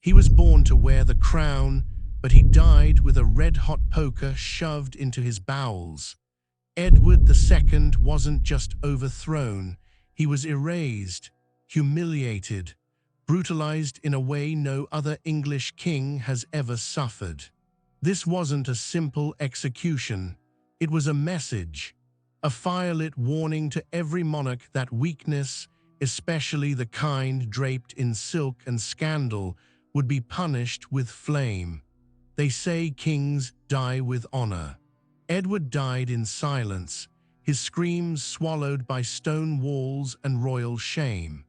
He was born to wear the crown, but he died with a red-hot poker shoved into his bowels. Edward II wasn't just overthrown, he was erased, humiliated, brutalized in a way no other English king has ever suffered. This wasn't a simple execution, it was a message, a firelit warning to every monarch that weakness, especially the kind draped in silk and scandal, would be punished with flame. They say kings die with honor. Edward died in silence, his screams swallowed by stone walls and royal shame.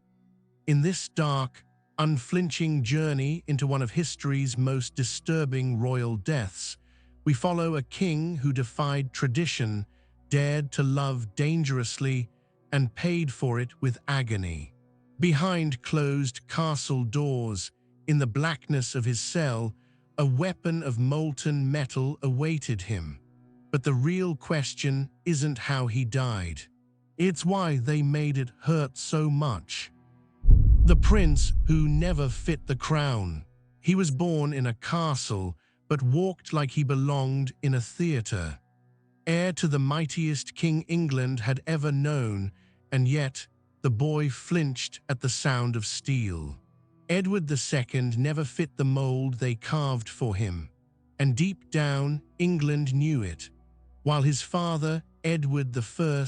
In this dark, unflinching journey into one of history's most disturbing royal deaths, we follow a king who defied tradition, dared to love dangerously, and paid for it with agony. Behind closed castle doors, in the blackness of his cell, a weapon of molten metal awaited him. But the real question isn't how he died. It's why they made it hurt so much. The prince who never fit the crown. He was born in a castle, but walked like he belonged in a theater. Heir to the mightiest king England had ever known, and yet the boy flinched at the sound of steel. Edward II never fit the mold they carved for him, and deep down, England knew it. While his father, Edward I,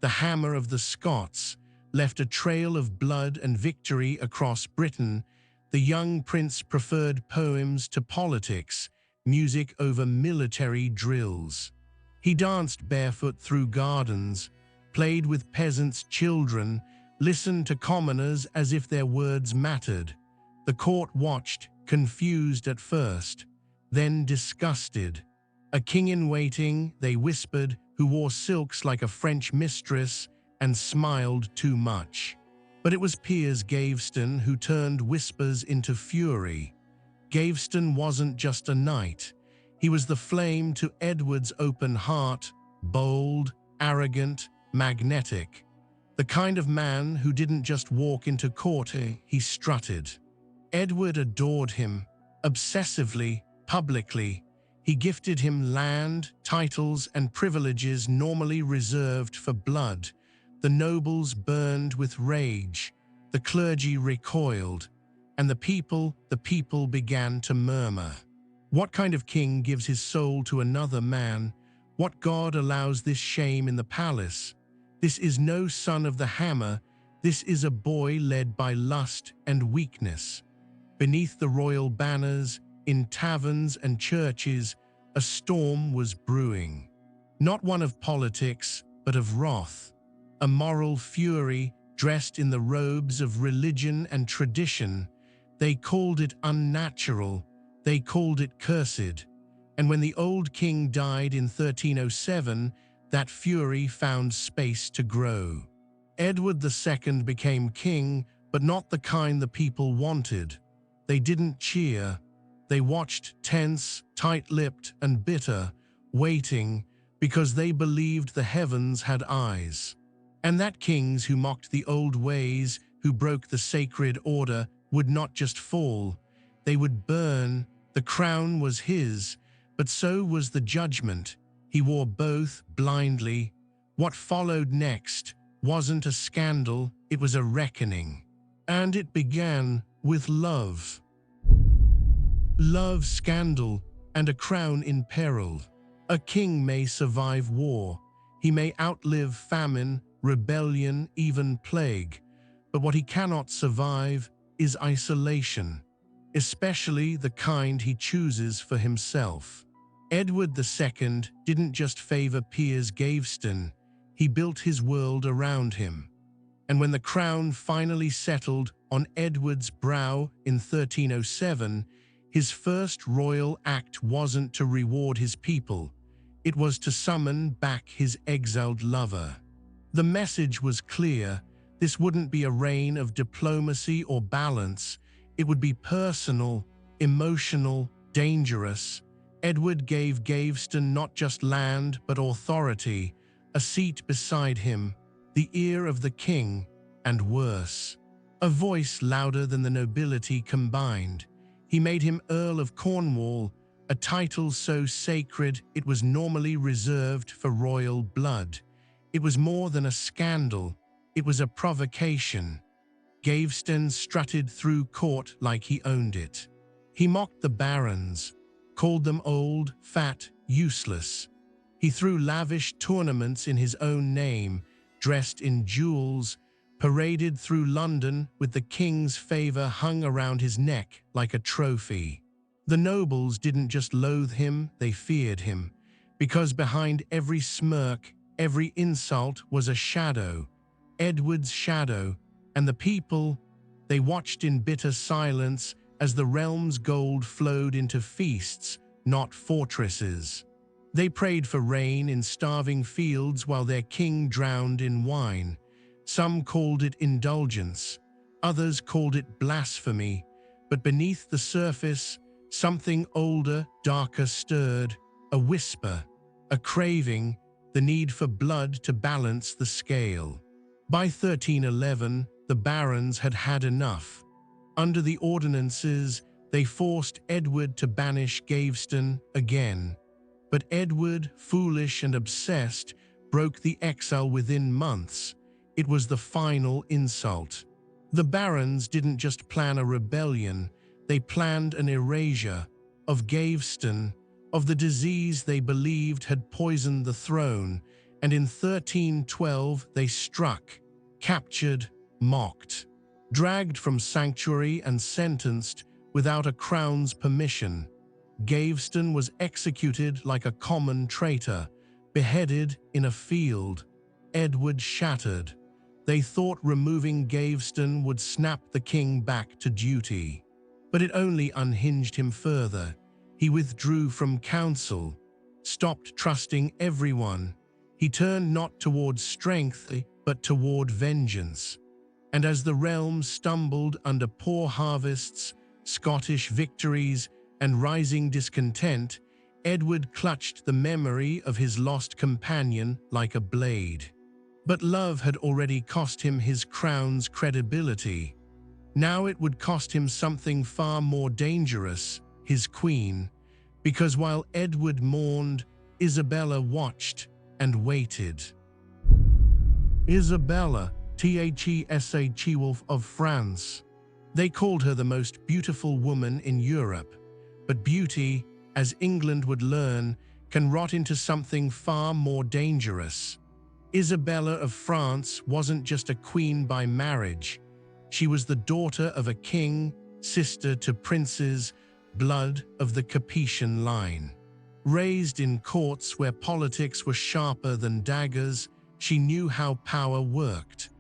the Hammer of the Scots, left a trail of blood and victory across Britain, the young prince preferred poems to politics, music over military drills. He danced barefoot through gardens, played with peasants' children, listened to commoners as if their words mattered. The court watched, confused at first, then disgusted. A king in waiting, they whispered, who wore silks like a French mistress and smiled too much. But it was Piers Gaveston who turned whispers into fury. Gaveston wasn't just a knight. He was the flame to Edward's open heart, bold, arrogant, magnetic. The kind of man who didn't just walk into court, he strutted. Edward adored him, obsessively, publicly. He gifted him land, titles, and privileges normally reserved for blood. The nobles burned with rage, the clergy recoiled, and the people began to murmur. What kind of king gives his soul to another man? What god allows this shame in the palace? This is no son of the hammer, this is a boy led by lust and weakness. Beneath the royal banners, in taverns and churches, a storm was brewing. Not one of politics, but of wrath. A moral fury dressed in the robes of religion and tradition. They called it unnatural, they called it cursed. And when the old king died in 1307, that fury found space to grow. Edward II became king, but not the kind the people wanted. They didn't cheer. They watched, tense, tight-lipped, and bitter, waiting, because they believed the heavens had eyes. And that kings who mocked the old ways, who broke the sacred order, would not just fall, they would burn. The crown was his, but so was the judgment. He wore both blindly. What followed next wasn't a scandal, it was a reckoning. And it began with love. Love, scandal, and a crown in peril. A king may survive war. He may outlive famine, rebellion, even plague. But what he cannot survive is isolation, especially the kind he chooses for himself. Edward II didn't just favor Piers Gaveston, he built his world around him. And when the crown finally settled on Edward's brow in 1307, his first royal act wasn't to reward his people, it was to summon back his exiled lover. The message was clear, this wouldn't be a reign of diplomacy or balance, it would be personal, emotional, dangerous. Edward gave Gaveston not just land but authority, a seat beside him, the ear of the king, and worse, a voice louder than the nobility combined. He made him Earl of Cornwall, a title so sacred it was normally reserved for royal blood. It was more than a scandal, it was a provocation. Gaveston strutted through court like he owned it. He mocked the barons, called them old, fat, useless. He threw lavish tournaments in his own name, dressed in jewels, paraded through London with the king's favor hung around his neck like a trophy. The nobles didn't just loathe him, they feared him, because behind every smirk, every insult was a shadow, Edward's shadow, and the people, they watched in bitter silence as the realm's gold flowed into feasts, not fortresses. They prayed for rain in starving fields while their king drowned in wine. Some called it indulgence, others called it blasphemy, but beneath the surface, something older, darker stirred, a whisper, a craving, the need for blood to balance the scale. By 1311, the barons had had enough. Under the ordinances, they forced Edward to banish Gaveston again. But Edward, foolish and obsessed, broke the exile within months. It was the final insult. The barons didn't just plan a rebellion, they planned an erasure of Gaveston, of the disease they believed had poisoned the throne, and in 1312 they struck, captured, mocked, dragged from sanctuary and sentenced without a crown's permission. Gaveston was executed like a common traitor, beheaded in a field. Edward shattered. They thought removing Gaveston would snap the king back to duty. But it only unhinged him further. He withdrew from council, stopped trusting everyone. He turned not toward strength, but toward vengeance. And as the realm stumbled under poor harvests, Scottish victories, and rising discontent, Edward clutched the memory of his lost companion like a blade. But love had already cost him his crown's credibility. Now it would cost him something far more dangerous, his queen, because while Edward mourned, Isabella watched and waited. Isabella, Thesach of France. They called her the most beautiful woman in Europe. But beauty, as England would learn, can rot into something far more dangerous. Isabella of France wasn't just a queen by marriage. She was the daughter of a king, sister to princes, blood of the Capetian line. Raised in courts where politics were sharper than daggers, she knew how power worked.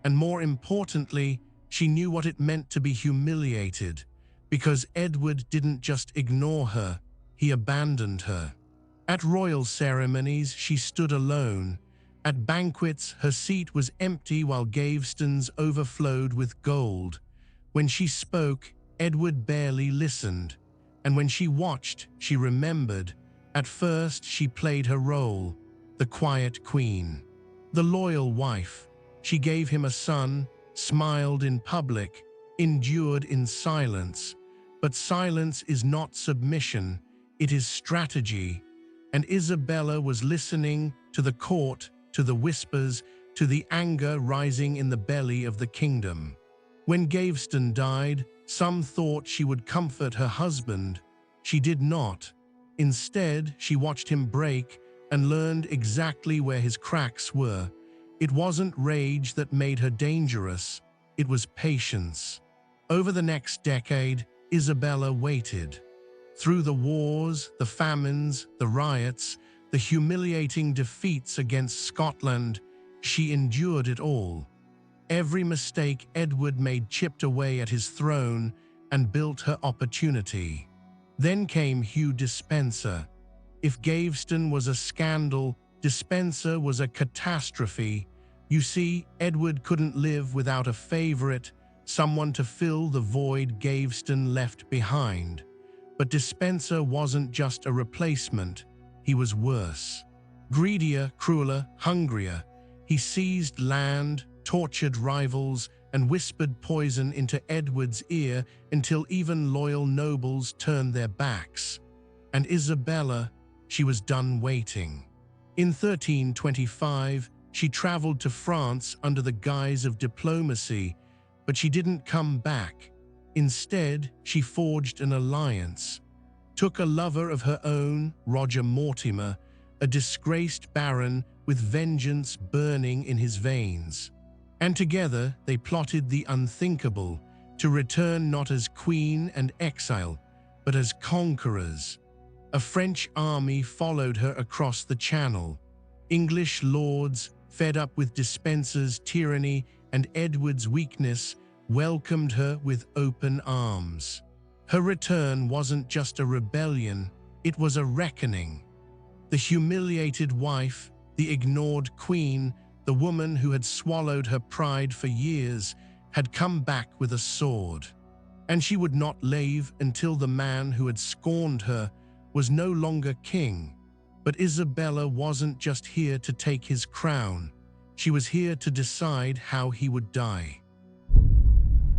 And more importantly, she knew what it meant to be humiliated. Because Edward didn't just ignore her, he abandoned her. At royal ceremonies, she stood alone. At banquets, her seat was empty while Gaveston's overflowed with gold. When she spoke, Edward barely listened. And when she watched, she remembered. At first, she played her role, the quiet queen, the loyal wife. She gave him a son, smiled in public, endured in silence. But silence is not submission, it is strategy. And Isabella was listening to the court, to the whispers, to the anger rising in the belly of the kingdom. When Gaveston died, some thought she would comfort her husband. She did not. Instead, she watched him break and learned exactly where his cracks were. It wasn't rage that made her dangerous, it was patience. Over the next decade, Isabella waited. Through the wars, the famines, the riots, the humiliating defeats against Scotland, she endured it all. Every mistake Edward made chipped away at his throne and built her opportunity. Then came Hugh Despenser. If Gaveston was a scandal, Despenser was a catastrophe. You see, Edward couldn't live without a favorite, someone to fill the void Gaveston left behind. But Despenser wasn't just a replacement, he was worse. Greedier, crueler, hungrier. He seized land, tortured rivals, and whispered poison into Edward's ear until even loyal nobles turned their backs. And Isabella, she was done waiting. In 1325, she traveled to France under the guise of diplomacy, but she didn't come back. Instead, she forged an alliance, took a lover of her own, Roger Mortimer, a disgraced baron with vengeance burning in his veins. And together they plotted the unthinkable, to return not as queen and exile, but as conquerors. A French army followed her across the Channel. English lords, fed up with Despencer's tyranny and Edward's weakness, welcomed her with open arms. Her return wasn't just a rebellion, it was a reckoning. The humiliated wife, the ignored queen, the woman who had swallowed her pride for years, had come back with a sword. And she would not leave until the man who had scorned her was no longer king. But Isabella wasn't just here to take his crown. She was here to decide how he would die.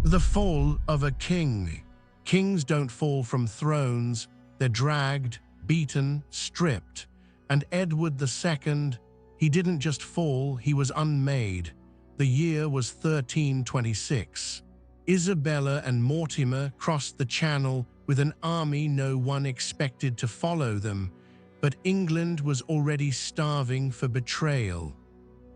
The fall of a king. Kings don't fall from thrones. They're dragged, beaten, stripped. And Edward II, he didn't just fall, he was unmade. The year was 1326. Isabella and Mortimer crossed the Channel with an army no one expected to follow them, but England was already starving for betrayal.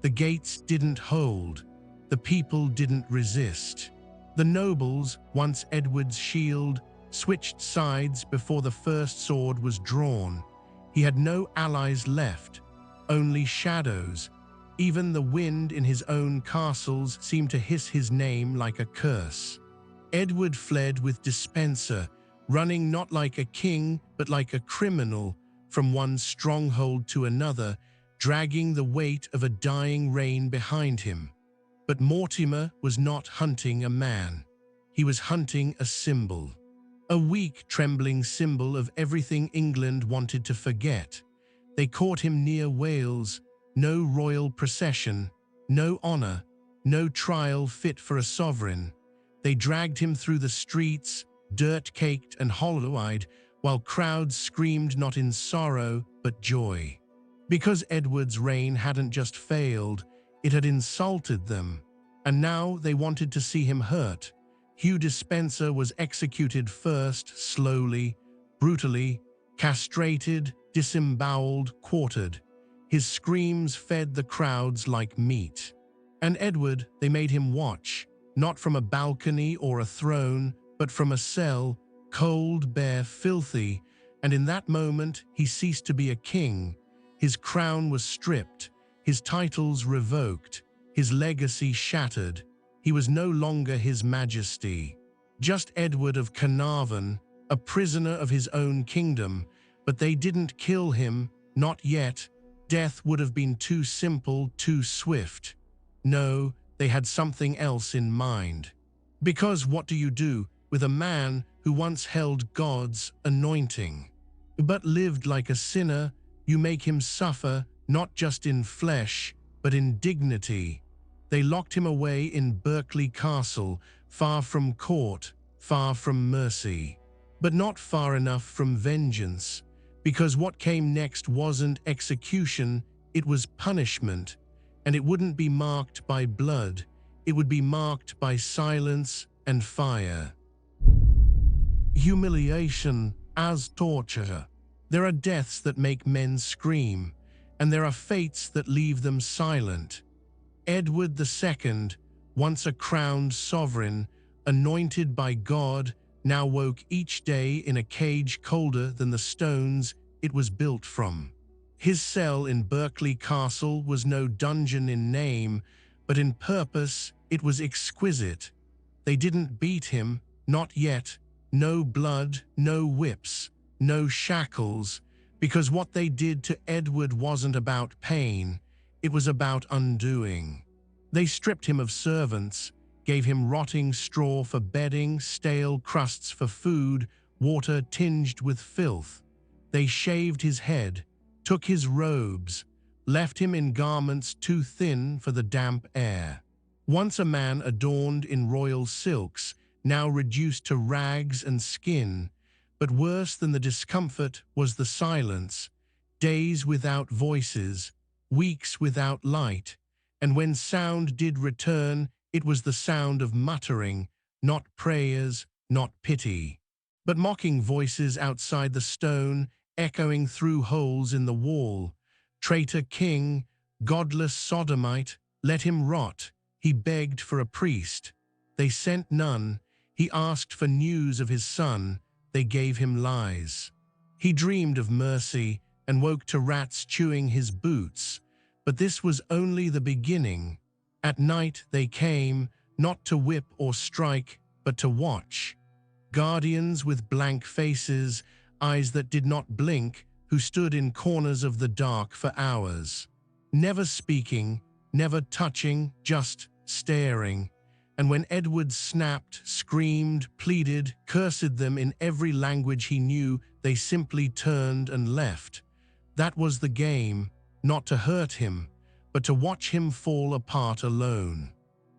The gates didn't hold. The people didn't resist. The nobles, once Edward's shield, switched sides before the first sword was drawn. He had no allies left, only shadows. Even the wind in his own castles seemed to hiss his name like a curse. Edward fled with Despencer, running not like a king but like a criminal, from one stronghold to another, dragging the weight of a dying reign behind him. But Mortimer was not hunting a man. He was hunting a symbol. A weak, trembling symbol of everything England wanted to forget. They caught him near Wales. No royal procession, no honor, no trial fit for a sovereign. They dragged him through the streets, dirt-caked and hollow-eyed, while crowds screamed not in sorrow but joy. Because Edward's reign hadn't just failed, it had insulted them, and now they wanted to see him hurt. Hugh Despencer was executed first, slowly, brutally, castrated, disemboweled, quartered. His screams fed the crowds like meat. And Edward, they made him watch, not from a balcony or a throne, but from a cell, cold, bare, filthy, and in that moment he ceased to be a king. His crown was stripped, his titles revoked, his legacy shattered. He was no longer His Majesty, just Edward of Carnarvon, a prisoner of his own kingdom. But they didn't kill him, not yet. Death would have been too simple, too swift. No, they had something else in mind. Because what do you do with a man who once held God's anointing, but lived like a sinner? You make him suffer, not just in flesh, but in dignity. They locked him away in Berkeley Castle, far from court, far from mercy, but not far enough from vengeance, because what came next wasn't execution, it was punishment, and it wouldn't be marked by blood, it would be marked by silence and fire. Humiliation as torture. There are deaths that make men scream, and there are fates that leave them silent. Edward II, once a crowned sovereign, anointed by God, now woke each day in a cage colder than the stones it was built from. His cell in Berkeley Castle was no dungeon in name, but in purpose it was exquisite. They didn't beat him, not yet. No blood, no whips, no shackles, because what they did to Edward wasn't about pain, it was about undoing. They stripped him of servants, gave him rotting straw for bedding, stale crusts for food, water tinged with filth. They shaved his head, took his robes, left him in garments too thin for the damp air. Once a man adorned in royal silks, now reduced to rags and skin. But worse than the discomfort was the silence, days without voices, weeks without light, and when sound did return, it was the sound of muttering, not prayers, not pity, but mocking voices outside the stone, echoing through holes in the wall. Traitor king, godless sodomite, let him rot. He begged for a priest. They sent none. He asked for news of his son. They gave him lies. He dreamed of mercy and woke to rats chewing his boots. But this was only the beginning. At night they came, not to whip or strike, but to watch. Guardians with blank faces, eyes that did not blink, who stood in corners of the dark for hours. Never speaking, never touching, just staring. And when Edward snapped, screamed, pleaded, cursed them in every language he knew, they simply turned and left. That was the game, not to hurt him, but to watch him fall apart alone.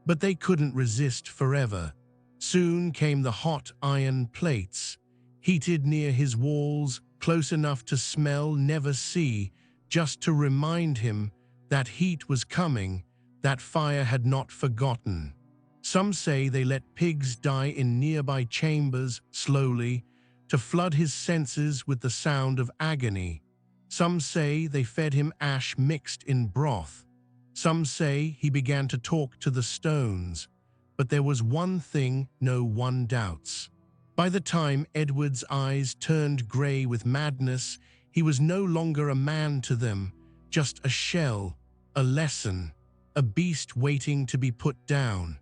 But they couldn't resist forever. Soon came the hot iron plates, heated near his walls, close enough to smell, never see, just to remind him that heat was coming, that fire had not forgotten. Some say they let pigs die in nearby chambers, slowly, to flood his senses with the sound of agony. Some say they fed him ash mixed in broth. Some say he began to talk to the stones. But there was one thing no one doubts. By the time Edward's eyes turned grey with madness, he was no longer a man to them, just a shell, a lesson, a beast waiting to be put down.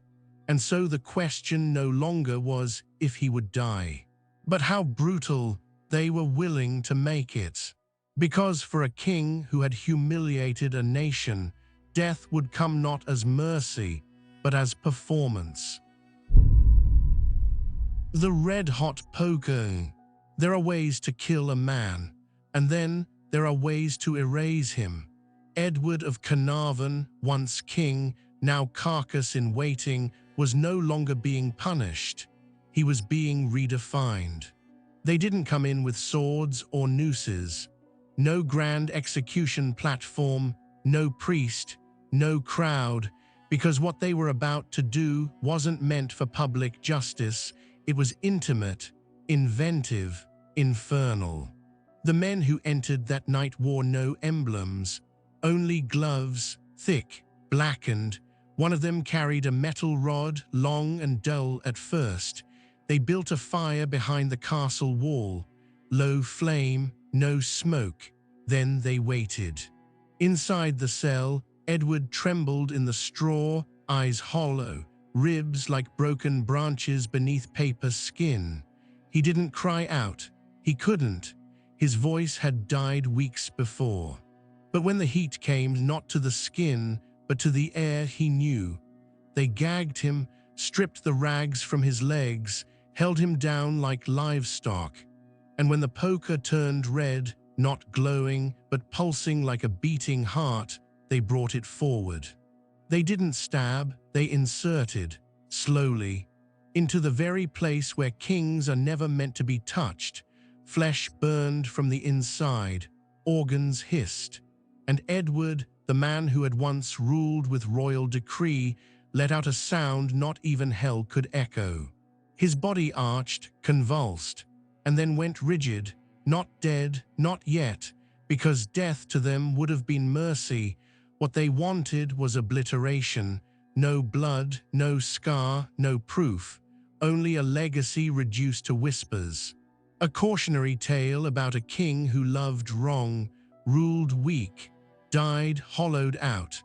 And so the question no longer was if he would die, but how brutal they were willing to make it. Because for a king who had humiliated a nation, death would come not as mercy, but as performance. The red-hot poker. There are ways to kill a man, and then there are ways to erase him. Edward of Carnarvon, once king, now carcass in waiting, was no longer being punished. He was being redefined. They didn't come in with swords or nooses. No grand execution platform, no priest, no crowd, because what they were about to do wasn't meant for public justice. It was intimate, inventive, infernal. The men who entered that night wore no emblems, only gloves, thick, blackened. One of them carried a metal rod, long and dull at first. They built a fire behind the castle wall. Low flame, no smoke. Then they waited. Inside the cell, Edward trembled in the straw, eyes hollow, ribs like broken branches beneath paper skin. He didn't cry out. He couldn't. His voice had died weeks before. But when the heat came not to the skin, but to the air, he knew. They gagged him, stripped the rags from his legs, held him down like livestock. And when the poker turned red, not glowing, but pulsing like a beating heart, they brought it forward. They didn't stab, they inserted, slowly, into the very place where kings are never meant to be touched. Flesh burned from the inside, organs hissed. And Edward, the man who had once ruled with royal decree, let out a sound not even hell could echo. His body arched, convulsed, and then went rigid, not dead, not yet, because death to them would have been mercy. What they wanted was obliteration. No blood, no scar, no proof, only a legacy reduced to whispers. A cautionary tale about a king who loved wrong, ruled weak, died hollowed out.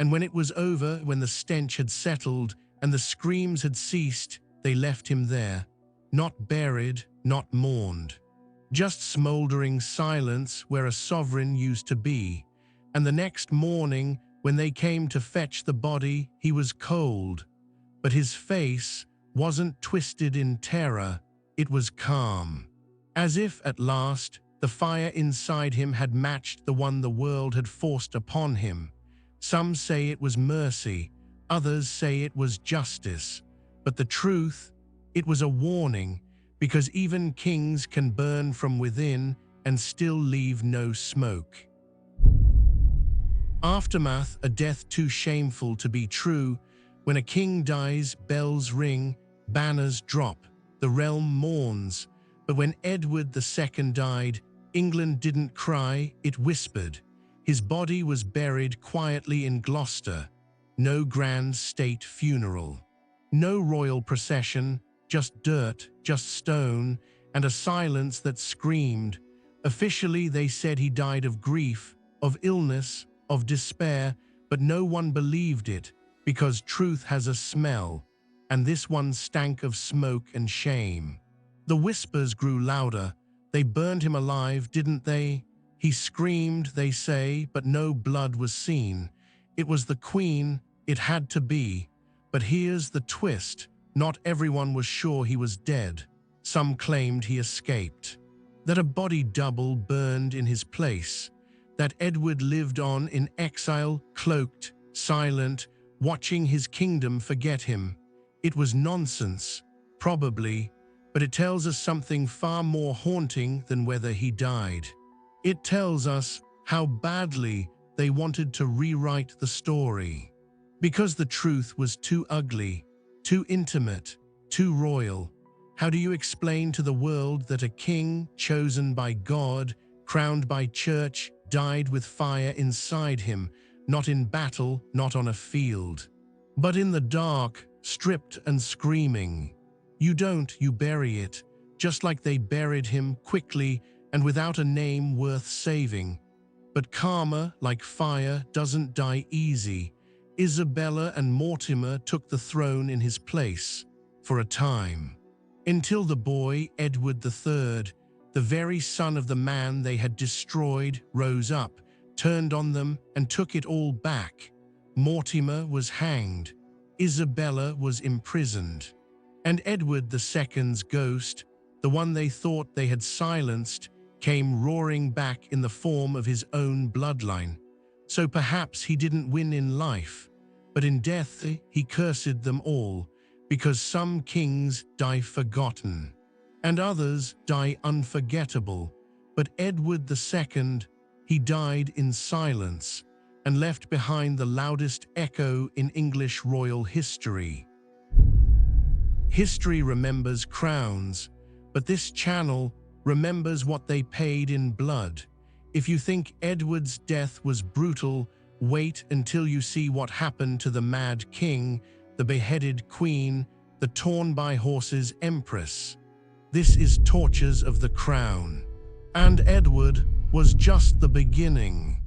And when it was over, when the stench had settled and the screams had ceased, they left him there, not buried, not mourned. Just smoldering silence where a sovereign used to be. And the next morning, when they came to fetch the body, he was cold. But his face wasn't twisted in terror, it was calm. As if, at last, the fire inside him had matched the one the world had forced upon him. Some say it was mercy, Others say it was justice, but the truth, it was a warning, because even kings can burn from within and still leave no smoke. Aftermath, a death too shameful to be true. When a king dies, bells ring, banners drop, the realm mourns. But when Edward II died, England didn't cry, it whispered. His body was buried quietly in Gloucester. No grand state funeral. No royal procession, just dirt, just stone, and a silence that screamed. Officially, they said he died of grief, of illness, of despair, but no one believed it, because truth has a smell, and this one stank of smoke and shame. The whispers grew louder. They burned him alive, didn't they? He screamed, they say, but no blood was seen. It was the Queen, it had to be. But here's the twist. Not everyone was sure he was dead. Some claimed he escaped. That a body double burned in his place. That Edward lived on in exile, cloaked, silent, watching his kingdom forget him. It was nonsense, probably, but it tells us something far more haunting than whether he died. It tells us how badly they wanted to rewrite the story. Because the truth was too ugly, too intimate, too royal. How do you explain to the world that a king chosen by God, crowned by church, died with fire inside him, not in battle, not on a field, but in the dark, stripped and screaming? You don't, you bury it, just like they buried him quickly and without a name worth saving. But karma, like fire, doesn't die easy. Isabella and Mortimer took the throne in his place, for a time. Until the boy, Edward III, the very son of the man they had destroyed, rose up, turned on them, and took it all back. Mortimer was hanged. Isabella was imprisoned. And Edward II's ghost, the one they thought they had silenced, came roaring back in the form of his own bloodline. So perhaps he didn't win in life, but in death he cursed them all, because some kings die forgotten, and others die unforgettable. But Edward II, he died in silence, and left behind the loudest echo in English royal history. History remembers crowns, but this channel remembers what they paid in blood. If you think Edward's death was brutal, wait until you see what happened to the mad king, the beheaded queen, the torn by horses empress. This is Tortures of the Crown. And Edward was just the beginning.